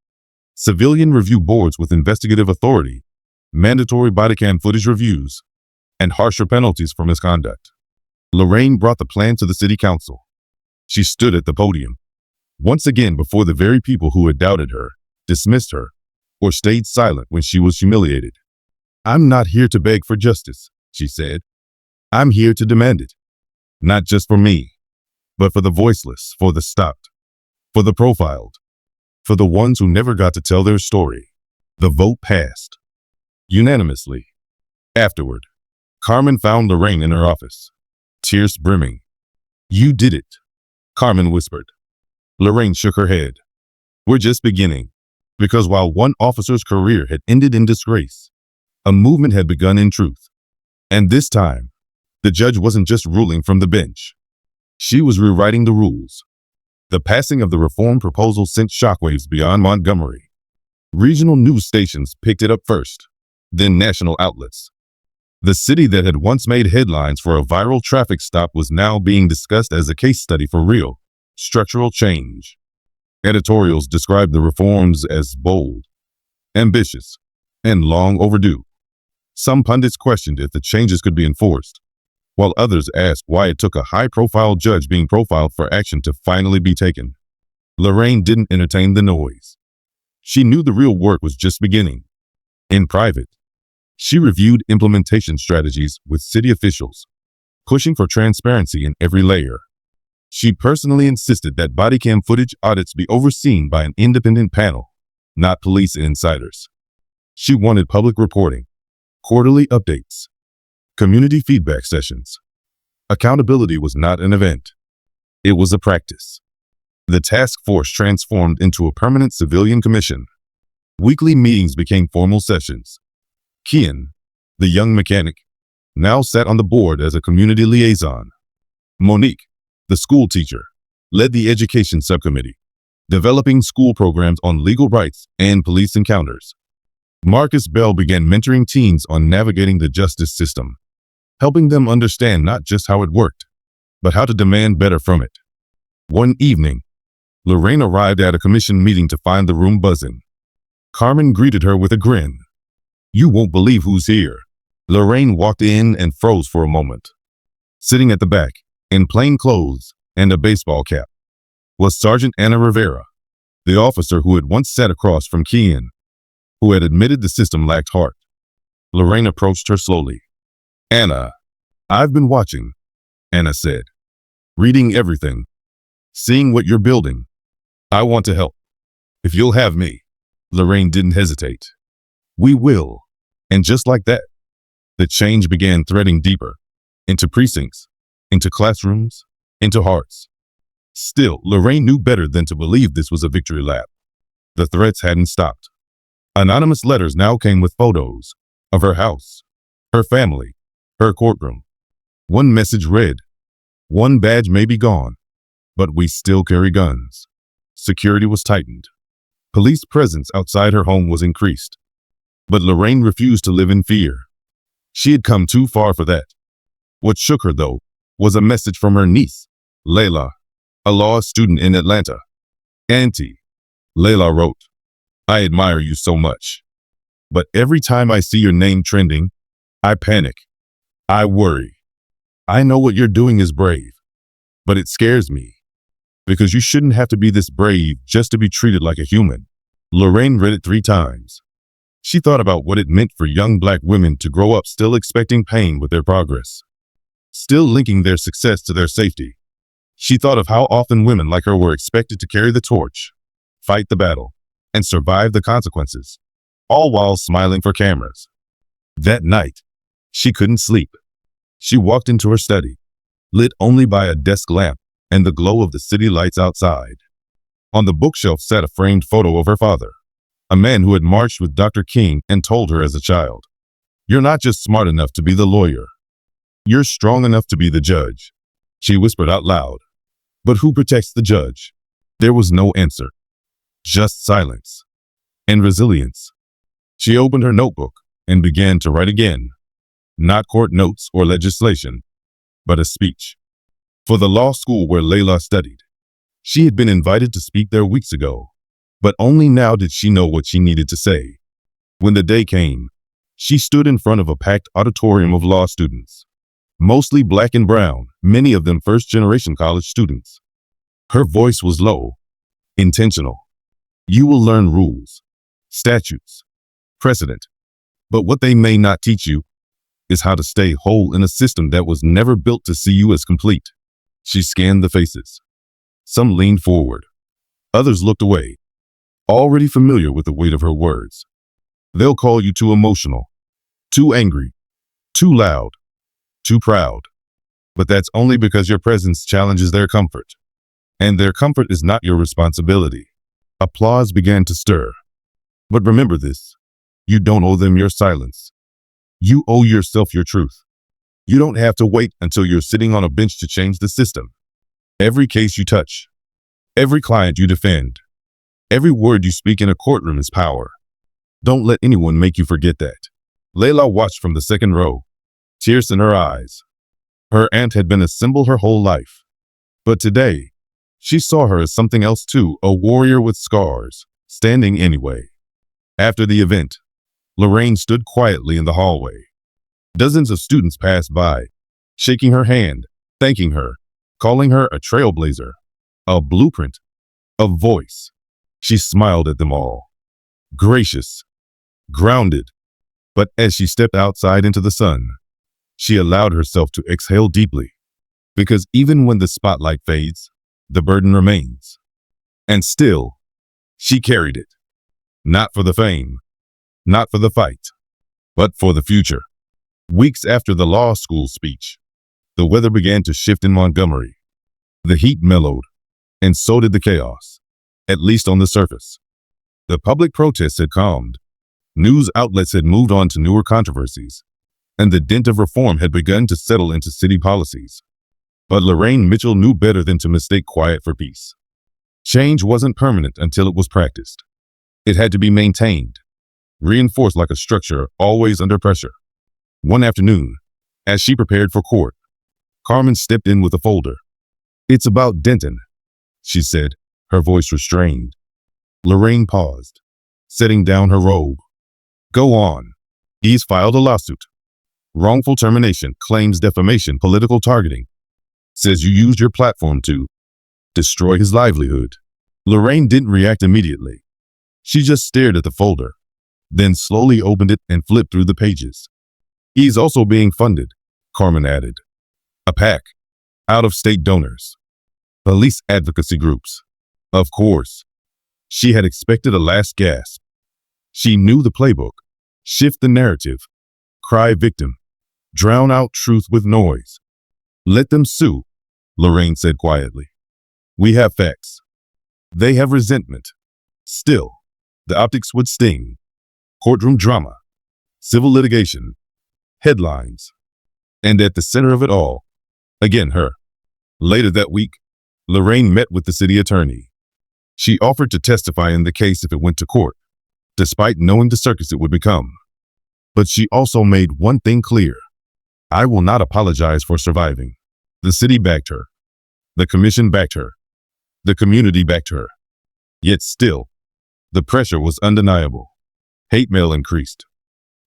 civilian review boards with investigative authority, mandatory body cam footage reviews, and harsher penalties for misconduct. Lorraine brought the plan to the city council. She stood at the podium, once again before the very people who had doubted her, dismissed her, or stayed silent when she was humiliated. "I'm not here to beg for justice," she said. "I'm here to demand it. Not just for me, but for the voiceless, for the stopped, for the profiled, for the ones who never got to tell their story." The vote passed unanimously. Afterward, Carmen found Lorraine in her office, tears brimming. "You did it," Carmen whispered. Lorraine shook her head. "We're just beginning." Because while one officer's career had ended in disgrace, a movement had begun in truth. And this time, the judge wasn't just ruling from the bench. She was rewriting the rules. The passing of the reform proposal sent shockwaves beyond Montgomery. Regional news stations picked it up first, then national outlets. The city that had once made headlines for a viral traffic stop was now being discussed as a case study for real, structural change. Editorials described the reforms as bold, ambitious, and long overdue. Some pundits questioned if the changes could be enforced, while others asked why it took a high-profile judge being profiled for action to finally be taken. Lorraine didn't entertain the noise. She knew the real work was just beginning. In private, she reviewed implementation strategies with city officials, pushing for transparency in every layer. She personally insisted that body cam footage audits be overseen by an independent panel, not police insiders. She wanted public reporting, quarterly updates, community feedback sessions. Accountability was not an event. It was a practice. The task force transformed into a permanent civilian commission. Weekly meetings became formal sessions. Kian, the young mechanic, now sat on the board as a community liaison. Monique, the school teacher, led the education subcommittee, developing school programs on legal rights and police encounters. Marcus Bell began mentoring teens on navigating the justice system, helping them understand not just how it worked, but how to demand better from it. One evening, Lorraine arrived at a commission meeting to find the room buzzing. Carmen greeted her with a grin. "You won't believe who's here." Lorraine walked in and froze for a moment. Sitting at the back, in plain clothes and a baseball cap, was Sergeant Anna Rivera, the officer who had once sat across from Kian, who had admitted the system lacked heart. Lorraine approached her slowly. "Anna, I've been watching," Anna said, "reading everything, seeing what you're building. I want to help. If you'll have me." Lorraine didn't hesitate. "We will." And just like that, the change began threading deeper, into precincts, into classrooms, into hearts. Still, Lorraine knew better than to believe this was a victory lap. The threats hadn't stopped. Anonymous letters now came with photos of her house, her family, her courtroom. One message read, "One badge may be gone, but we still carry guns." Security was tightened. Police presence outside her home was increased. But Lorraine refused to live in fear. She had come too far for that. What shook her, though, was a message from her niece, Layla, a law student in Atlanta. "Auntie," Layla wrote, "I admire you so much. But every time I see your name trending, I panic. I worry. I know what you're doing is brave, but it scares me. Because you shouldn't have to be this brave just to be treated like a human." Lorraine read it 3 times. She thought about what it meant for young Black women to grow up still expecting pain with their progress, still linking their success to their safety. She thought of how often women like her were expected to carry the torch, fight the battle, and survive the consequences, all while smiling for cameras. That night, she couldn't sleep. She walked into her study, lit only by a desk lamp and the glow of the city lights outside. On the bookshelf sat a framed photo of her father, a man who had marched with Dr. King and told her as a child, "You're not just smart enough to be the lawyer. You're strong enough to be the judge." She whispered out loud, "But who protects the judge?" There was no answer, just silence and resilience. She opened her notebook and began to write again. Not court notes or legislation, but a speech. For the law school where Layla studied. She had been invited to speak there weeks ago, but only now did she know what she needed to say. When the day came, she stood in front of a packed auditorium of law students, mostly Black and brown, many of them first-generation college students. Her voice was low, intentional. "You will learn rules, statutes, precedent, but what they may not teach you is how to stay whole in a system that was never built to see you as complete." She scanned the faces. Some leaned forward. Others looked away, already familiar with the weight of her words. "They'll call you too emotional, too angry, too loud, too proud. But that's only because your presence challenges their comfort. And their comfort is not your responsibility." Applause began to stir. "But remember this, you don't owe them your silence. You owe yourself your truth. You don't have to wait until you're sitting on a bench to change the system. Every case you touch, every client you defend, every word you speak in a courtroom is power. Don't let anyone make you forget that." Layla watched from the second row, tears in her eyes. Her aunt had been a symbol her whole life. But today, she saw her as something else too, a warrior with scars, standing anyway. After the event, Lorraine stood quietly in the hallway. Dozens of students passed by, shaking her hand, thanking her, calling her a trailblazer, a blueprint, a voice. She smiled at them all, gracious, grounded. But as she stepped outside into the sun, she allowed herself to exhale deeply, because even when the spotlight fades, the burden remains. And still, she carried it, not for the fame, not for the fight, but for the future. Weeks after the law school speech, the weather began to shift in Montgomery. The heat mellowed, and so did the chaos, at least on the surface. The public protests had calmed, news outlets had moved on to newer controversies, and the dent of reform had begun to settle into city policies. But Lorraine Mitchell knew better than to mistake quiet for peace. Change wasn't permanent until it was practiced. It had to be maintained, reinforced like a structure always under pressure. One afternoon, as she prepared for court, Carmen stepped in with a folder. "It's about Denton," she said, her voice restrained. Lorraine paused, setting down her robe. "Go on. He's filed a lawsuit. Wrongful termination, claims defamation, political targeting. Says you used your platform to destroy his livelihood." Lorraine didn't react immediately. She just stared at the folder, then slowly opened it and flipped through the pages. "He's also being funded," Carmen added. "A PAC, out-of-state donors, police advocacy groups." Of course, she had expected a last gasp. She knew the playbook: shift the narrative, cry victim, drown out truth with noise. "Let them sue," Lorraine said quietly. "We have facts. They have resentment. Still, the optics would sting. Courtroom drama, civil litigation, headlines. And at the center of it all, again her. Later that week, Lorraine met with the city attorney. She offered to testify in the case if it went to court, despite knowing the circus it would become. But she also made one thing clear: "I will not apologize for surviving." The city backed her. The commission backed her. The community backed her. Yet still, the pressure was undeniable. Hate mail increased.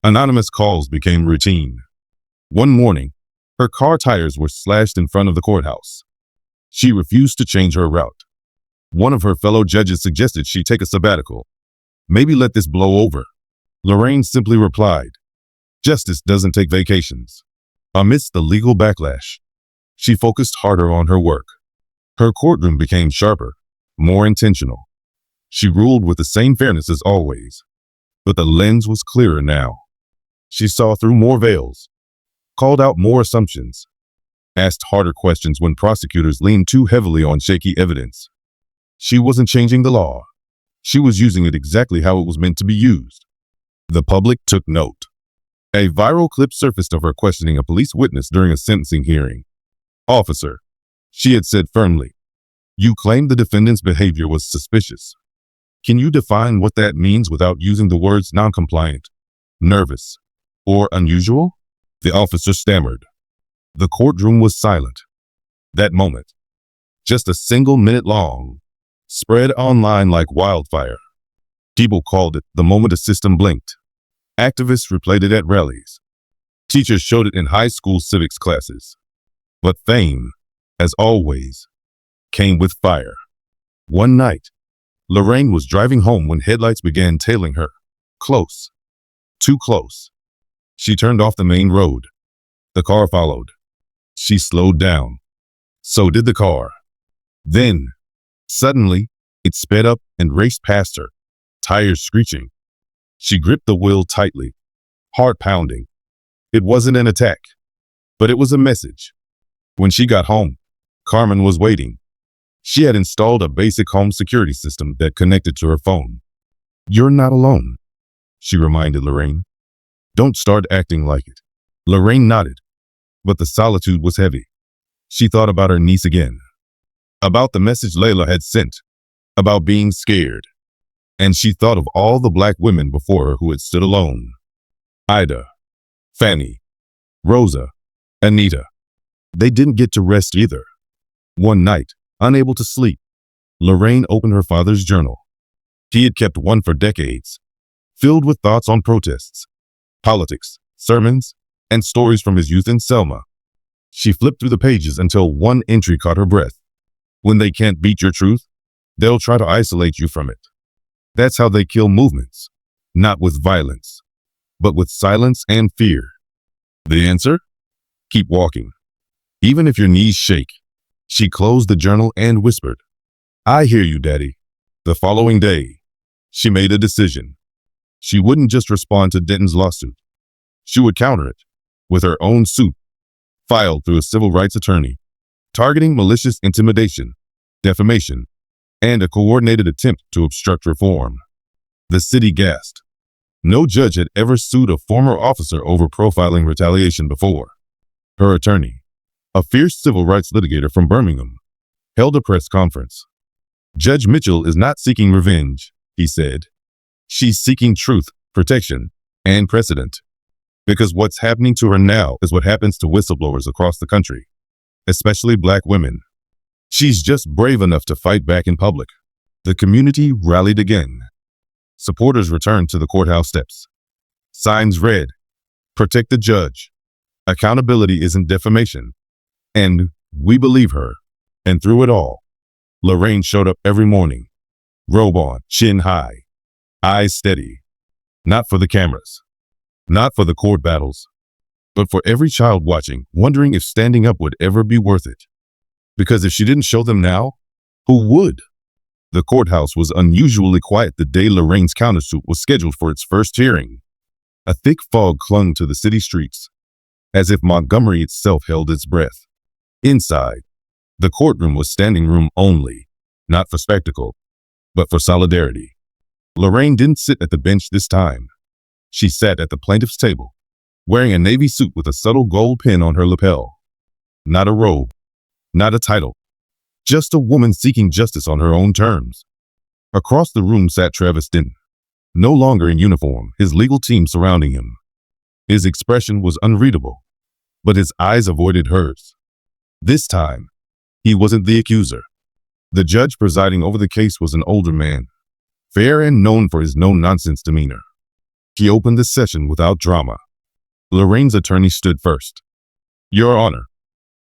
Anonymous calls became routine. One morning, her car tires were slashed in front of the courthouse. She refused to change her route. One of her fellow judges suggested she take a sabbatical. "Maybe let this blow over." Lorraine simply replied, "Justice doesn't take vacations." Amidst the legal backlash, she focused harder on her work. Her courtroom became sharper, more intentional. She ruled with the same fairness as always, but the lens was clearer now. She saw through more veils, called out more assumptions, asked harder questions when prosecutors leaned too heavily on shaky evidence. She wasn't changing the law. She was using it exactly how it was meant to be used. The public took note. A viral clip surfaced of her questioning a police witness during a sentencing hearing. "Officer," she had said firmly, "you claim the defendant's behavior was suspicious. Can you define what that means without using the words noncompliant, nervous, or unusual?" The officer stammered. The courtroom was silent. That moment, just a single minute long, spread online like wildfire. People called it the moment a system blinked. Activists replayed it at rallies. Teachers showed it in high school civics classes. But fame, as always, came with fire. One night, Lorraine was driving home when headlights began tailing her. Close. Too close. She turned off the main road. The car followed. She slowed down. So did the car. Then, suddenly, it sped up and raced past her, tires screeching. She gripped the wheel tightly, heart pounding. It wasn't an attack, but it was a message. When she got home, Carmen was waiting. She had installed a basic home security system that connected to her phone. "You're not alone," she reminded Lorraine. "Don't start acting like it." Lorraine nodded, but the solitude was heavy. She thought about her niece again, about the message Layla had sent, about being scared. And she thought of all the Black women before her who had stood alone. Ida, Fanny, Rosa, Anita. They didn't get to rest either. One night, unable to sleep, Lorraine opened her father's journal. He had kept one for decades, filled with thoughts on protests, politics, sermons, and stories from his youth in Selma. She flipped through the pages until one entry caught her breath. When they can't beat your truth, they'll try to isolate you from it. That's how they kill movements, not with violence, but with silence and fear. The answer? Keep walking. Even if your knees shake. She closed the journal and whispered, I hear you, Daddy. The following day, she made a decision. She wouldn't just respond to Denton's lawsuit. She would counter it with her own suit, filed through a civil rights attorney, targeting malicious intimidation, defamation, and a coordinated attempt to obstruct reform. The city gasped. No judge had ever sued a former officer over profiling retaliation before. Her attorney, a fierce civil rights litigator from Birmingham, held a press conference. Judge Mitchell is not seeking revenge, he said. She's seeking truth, protection, and precedent. Because what's happening to her now is what happens to whistleblowers across the country, especially Black women. She's just brave enough to fight back in public. The community rallied again. Supporters returned to the courthouse steps. Signs read, Protect the judge. Accountability isn't defamation. And we believe her. And through it all, Lorraine showed up every morning, robe on, chin high, eyes steady. Not for the cameras, not for the court battles, but for every child watching, wondering if standing up would ever be worth it. Because if she didn't show them now, who would? The courthouse was unusually quiet the day Lorraine's countersuit was scheduled for its first hearing. A thick fog clung to the city streets, as if Montgomery itself held its breath. Inside, the courtroom was standing room only, not for spectacle, but for solidarity. Lorraine didn't sit at the bench this time. She sat at the plaintiff's table, wearing a navy suit with a subtle gold pin on her lapel. Not a robe, not a title, just a woman seeking justice on her own terms. Across the room sat Travis Denton, no longer in uniform, his legal team surrounding him. His expression was unreadable, but his eyes avoided hers. This time, he wasn't the accuser. The judge presiding over the case was an older man, fair and known for his no-nonsense demeanor. He opened the session without drama. Lorraine's attorney stood first. Your Honor,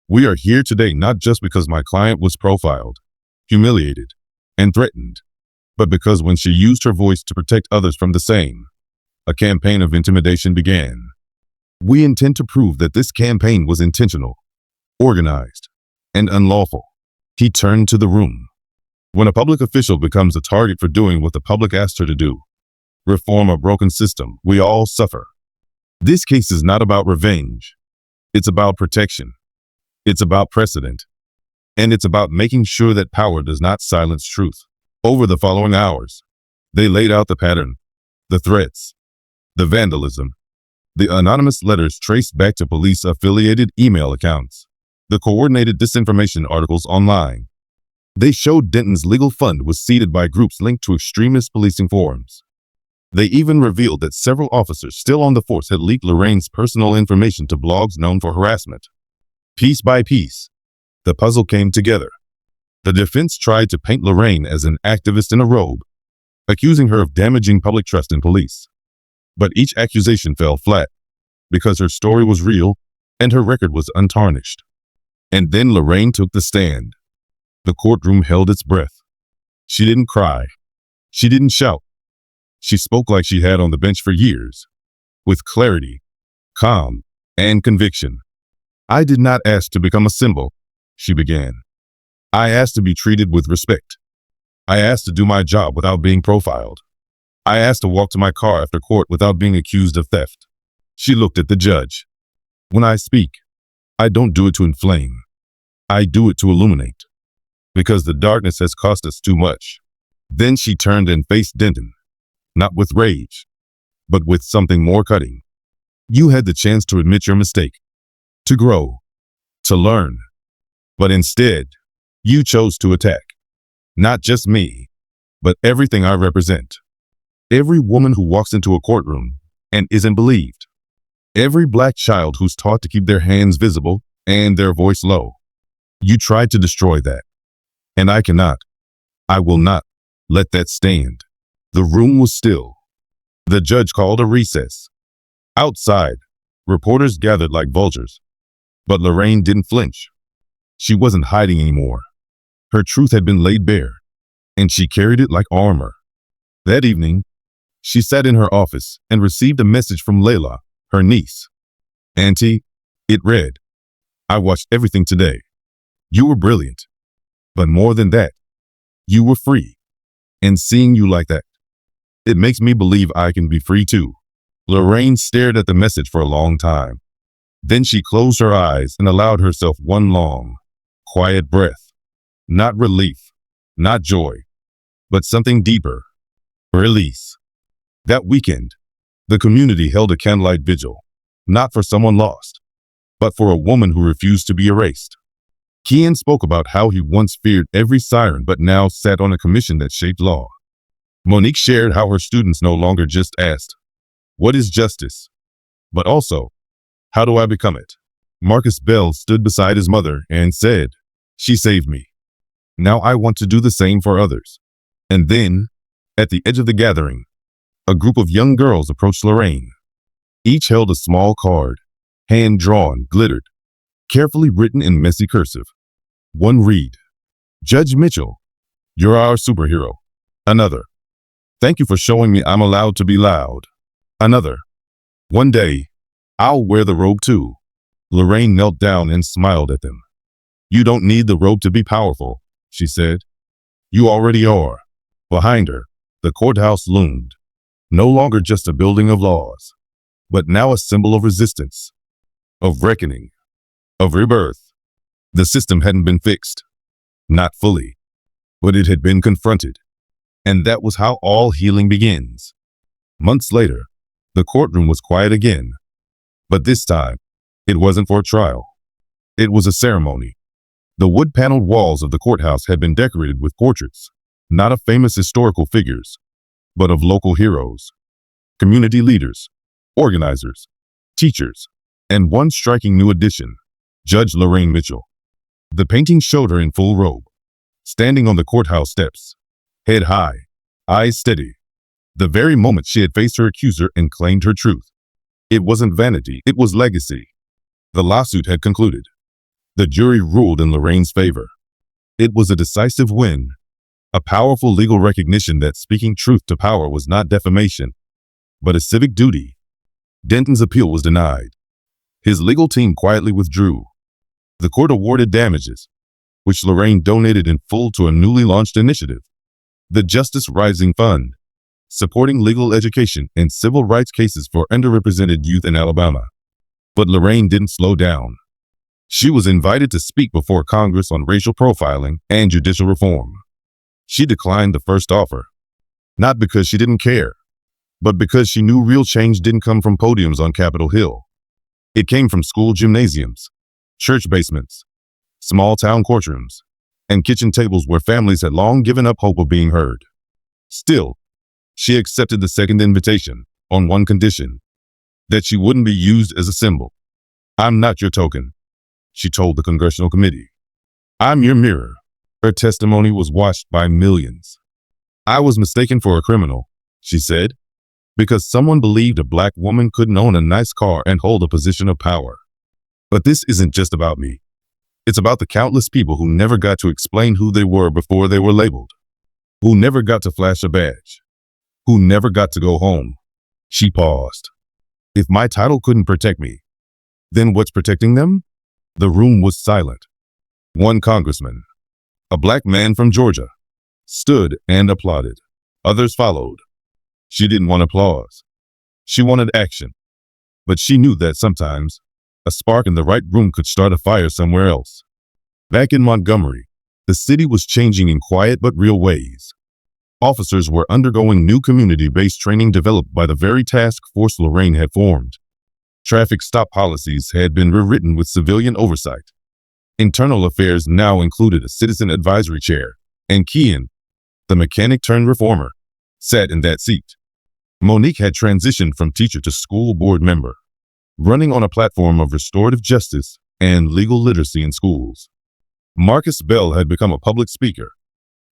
we are here today not just because my client was profiled, humiliated, and threatened, but because when she used her voice to protect others from the same, a campaign of intimidation began. We intend to prove that this campaign was intentional, organized, and unlawful. He turned to the room. When a public official becomes a target for doing what the public asked her to do, reform a broken system, we all suffer. This case is not about revenge. It's about protection. It's about precedent. And it's about making sure that power does not silence truth. Over the following hours, they laid out the pattern, the threats, the vandalism, the anonymous letters traced back to police-affiliated email accounts, the coordinated disinformation articles online. They showed Denton's legal fund was seeded by groups linked to extremist policing forums. They even revealed that several officers still on the force had leaked Lorraine's personal information to blogs known for harassment. Piece by piece, the puzzle came together. The defense tried to paint Lorraine as an activist in a robe, accusing her of damaging public trust in police. But each accusation fell flat, because her story was real and her record was untarnished. And then Lorraine took the stand. The courtroom held its breath. She didn't cry. She didn't shout. She spoke like she had on the bench for years, with clarity, calm, and conviction. I did not ask to become a symbol, she began. I asked to be treated with respect. I asked to do my job without being profiled. I asked to walk to my car after court without being accused of theft. She looked at the judge. When I speak, I don't do it to inflame. I do it to illuminate. Because the darkness has cost us too much. Then she turned and faced Denton, not with rage, but with something more cutting. You had the chance to admit your mistake, to grow, to learn. But instead, you chose to attack. Not just me, but everything I represent. Every woman who walks into a courtroom and isn't believed. Every black child who's taught to keep their hands visible and their voice low. You tried to destroy that. And I cannot. I will not let that stand. The room was still. The judge called a recess. Outside, reporters gathered like vultures. But Lorraine didn't flinch. She wasn't hiding anymore. Her truth had been laid bare, and she carried it like armor. That evening, she sat in her office and received a message from Layla, her niece. Auntie, it read, I watched everything today. You were brilliant. But more than that, you were free. And seeing you like that, it makes me believe I can be free too. Lorraine stared at the message for a long time. Then she closed her eyes and allowed herself one long, quiet breath. Not relief, not joy, but something deeper. Release. That weekend, the community held a candlelight vigil, not for someone lost, but for a woman who refused to be erased. Kian spoke about how he once feared every siren but now sat on a commission that shaped law. Monique shared how her students no longer just asked, what is justice? But also, how do I become it? Marcus Bell stood beside his mother and said, she saved me. Now I want to do the same for others. And then, at the edge of the gathering, a group of young girls approached Lorraine. Each held a small card, hand-drawn, glittered, carefully written in messy cursive. One read, Judge Mitchell, you're our superhero. Another, thank you for showing me I'm allowed to be loud. Another, one day, I'll wear the robe too. Lorraine knelt down and smiled at them. You don't need the robe to be powerful, she said. You already are. Behind her, the courthouse loomed. No longer just a building of laws, but now a symbol of resistance, of reckoning, of rebirth. The system hadn't been fixed. Not fully, but it had been confronted. And that was how all healing begins. Months later, the courtroom was quiet again. But this time, it wasn't for a trial. It was a ceremony. The wood-paneled walls of the courthouse had been decorated with portraits, not of famous historical figures, but of local heroes, community leaders, organizers, teachers, and one striking new addition, Judge Lorraine Mitchell. The painting showed her in full robe, standing on the courthouse steps, head high, eyes steady, the very moment she had faced her accuser and claimed her truth. It wasn't vanity, it was legacy. The lawsuit had concluded. The jury ruled in Lorraine's favor. It was a decisive win, a powerful legal recognition that speaking truth to power was not defamation, but a civic duty. Denton's appeal was denied. His legal team quietly withdrew. The court awarded damages, which Lorraine donated in full to a newly launched initiative, the Justice Rising Fund, supporting legal education and civil rights cases for underrepresented youth in Alabama. But Lorraine didn't slow down. She was invited to speak before Congress on racial profiling and judicial reform. She declined the first offer, not because she didn't care, but because she knew real change didn't come from podiums on Capitol Hill. It came from school gymnasiums, church basements, small-town courtrooms, and kitchen tables where families had long given up hope of being heard. Still, she accepted the second invitation on one condition, that she wouldn't be used as a symbol. I'm not your token, she told the congressional committee. I'm your mirror. Her testimony was watched by millions. I was mistaken for a criminal, she said, because someone believed a black woman couldn't own a nice car and hold a position of power. But this isn't just about me. It's about the countless people who never got to explain who they were before they were labeled, who never got to flash a badge, who never got to go home. She paused. If my title couldn't protect me, then what's protecting them? The room was silent. One congressman, a black man from Georgia, stood and applauded. Others followed. She didn't want applause. She wanted action. But she knew that sometimes a spark in the right room could start a fire somewhere else. Back in Montgomery, the city was changing in quiet but real ways. Officers were undergoing new community-based training developed by the very task force Lorraine had formed. Traffic stop policies had been rewritten with civilian oversight. Internal affairs now included a citizen advisory chair, and Kian, the mechanic-turned-reformer, sat in that seat. Monique had transitioned from teacher to school board member. running on a platform of restorative justice and legal literacy in schools. Marcus Bell had become a public speaker,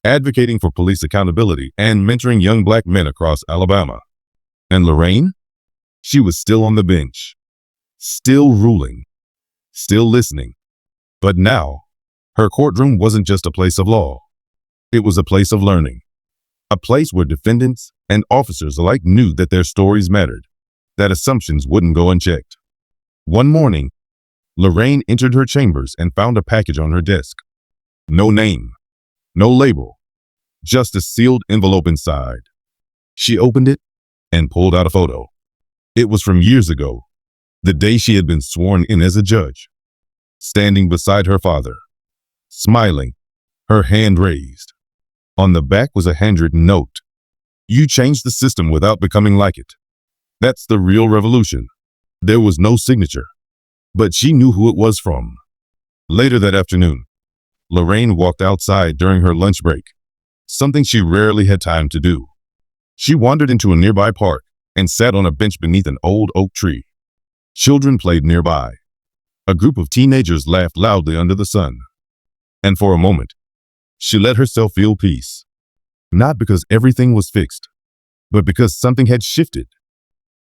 advocating for police accountability and mentoring young black men across Alabama. And Lorraine? She was still on the bench, still ruling, still listening. But now, her courtroom wasn't just a place of law. It was a place of learning, a place where defendants and officers alike knew that their stories mattered, that assumptions wouldn't go unchecked. One morning, Lorraine entered her chambers and found a package on her desk. No name, no label, just a sealed envelope inside. She opened it and pulled out a photo. It was from years ago, the day she had been sworn in as a judge, standing beside her father, smiling, her hand raised. On the back was a handwritten note. "You changed the system without becoming like it. That's the real revolution." There was no signature, but she knew who it was from. Later that afternoon, Lorraine walked outside during her lunch break, something she rarely had time to do. She wandered into a nearby park and sat on a bench beneath an old oak tree. Children played nearby. A group of teenagers laughed loudly under the sun. And for a moment, she let herself feel peace. Not because everything was fixed, but because something had shifted.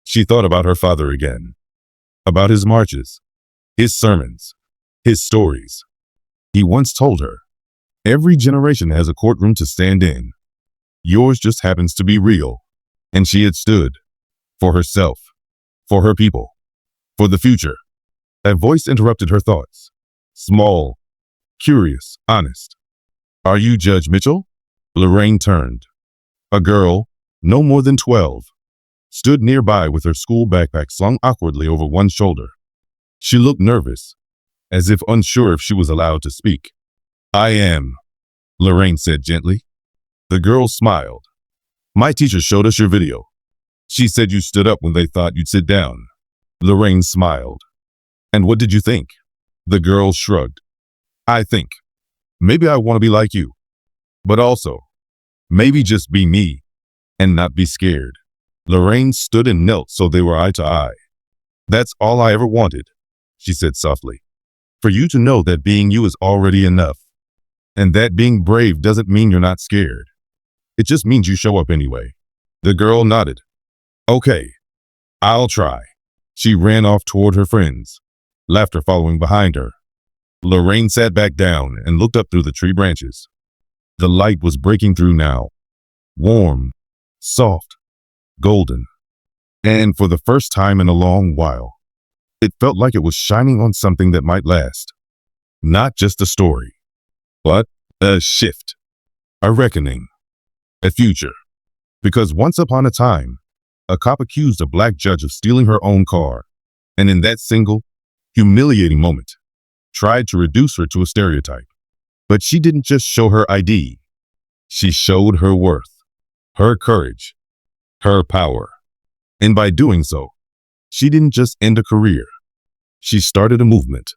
She thought about her father again, about his marches, his sermons, his stories. He once told her, "Every generation has a courtroom to stand in. Yours just happens to be real." And she had stood for herself, for her people, for the future. A voice interrupted her thoughts. Small, curious, honest. "Are you Judge Mitchell?" Lorraine turned. A girl, no more than 12, stood nearby with her school backpack slung awkwardly over one shoulder. She looked nervous, as if unsure if she was allowed to speak. "I am," Lorraine said gently. The girl smiled. "My teacher showed us your video. She said you stood up when they thought you'd sit down." Lorraine smiled. "And what did you think?" The girl shrugged. "I think, maybe I want to be like you. But also, maybe just be me and not be scared." Lorraine stood and knelt so they were eye to eye. "That's all I ever wanted," she said softly. "For you to know that being you is already enough. And that being brave doesn't mean you're not scared. It just means you show up anyway." The girl nodded. "Okay, I'll try." She ran off toward her friends, laughter following behind her. Lorraine sat back down and looked up through the tree branches. The light was breaking through now, warm, soft, golden. And for the first time in a long while, it felt like it was shining on something that might last. Not just a story, but a shift, a reckoning, a future. Because once upon a time, a cop accused a black judge of stealing her own car, and in that single, humiliating moment, tried to reduce her to a stereotype. But she didn't just show her ID. She showed her worth, her courage, her power. And by doing so, she didn't just end a career. She started a movement.